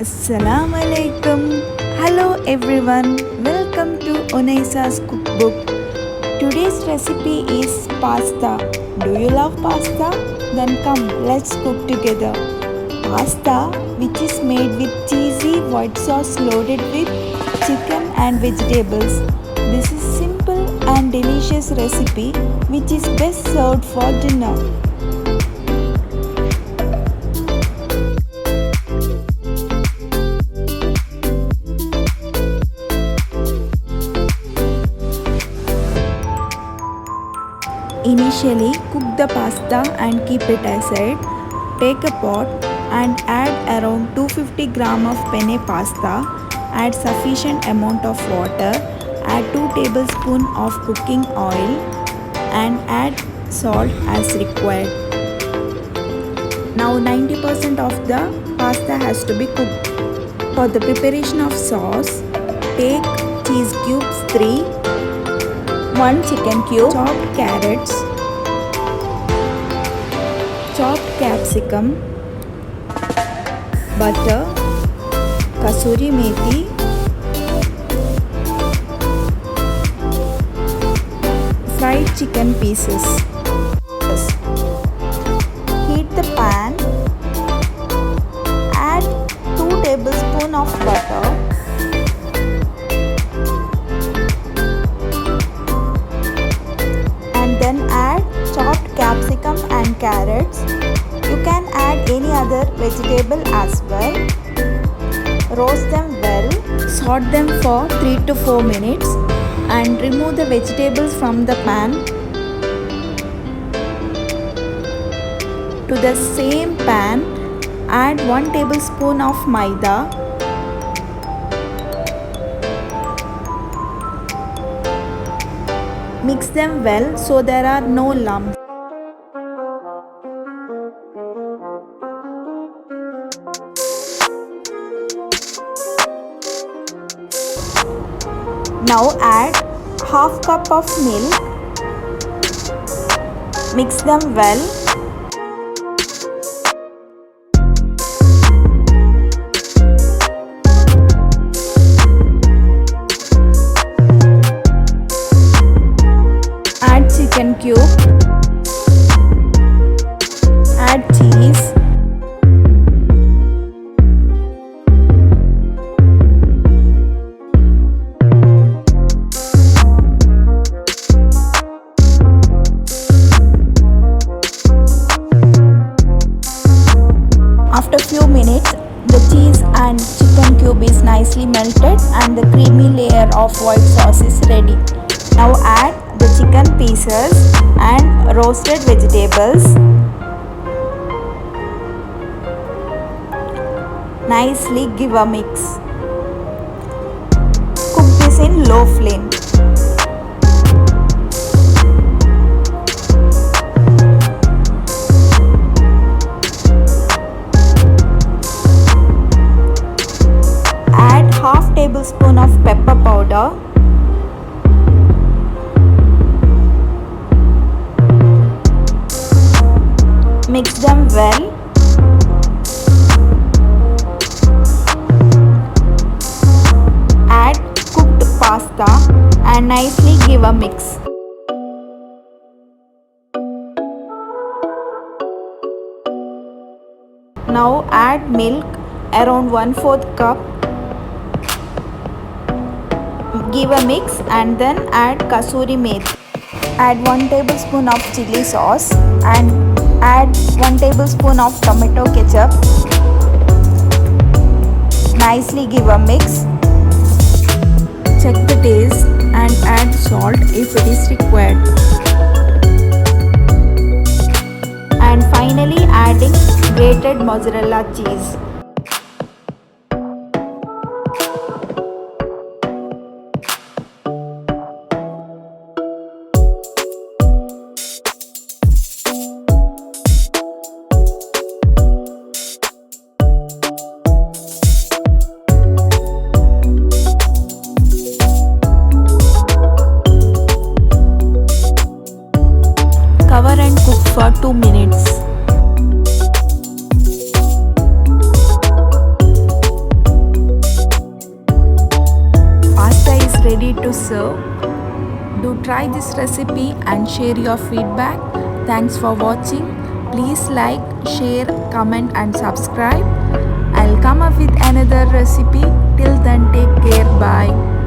Assalamu alaikum. Hello everyone. Welcome to Onaisa's cookbook. Today's recipe is pasta. Do you love pasta? Then come, let's cook together. Pasta, which is made with cheesy white sauce loaded with chicken and vegetables. This is simple and delicious recipe which is best served for dinner. Initially, cook the pasta and keep it aside. Take a pot and add around 250 gram of penne pasta. Add sufficient amount of water. Add 2 tablespoons of cooking oil and add salt as required. Now 90% of the pasta has to be cooked. For the preparation of sauce, take cheese cubes 3, 1 chicken cube, chopped carrots, chopped capsicum, butter, kasuri methi, fried chicken pieces. Heat the pan, add 2 tablespoons of butter, and then add chopped capsicum and carrots. You can add any other vegetable as well. Roast them well. Saute them for 3 to 4 minutes and remove the vegetables from the pan. To the same pan, add 1 tablespoon of maida. Mix them well so there are no lumps. Now add half cup of milk. Mix them well. Add chicken cube. Add cheese. After few minutes, the cheese and chicken cube is nicely melted and the creamy layer of white sauce is ready. Now add the chicken pieces and roasted vegetables. Nicely give a mix. Cook this in low flame. Add half tablespoon of pepper powder. Mix them well. Add cooked pasta and nicely give a mix. Now add milk around 1/4 cup. Give a mix and then add kasuri methi. Add 1 tablespoon of chili sauce and add 1 tablespoon of tomato ketchup. Nicely give a mix. Check the taste and add salt if it is required. And finally adding grated mozzarella cheese. Cover and cook for 2 minutes. serve. Do try this recipe and share your feedback. Thanks for watching. Please like, share, comment and subscribe. I'll come up with another recipe. Till then, take care. Bye.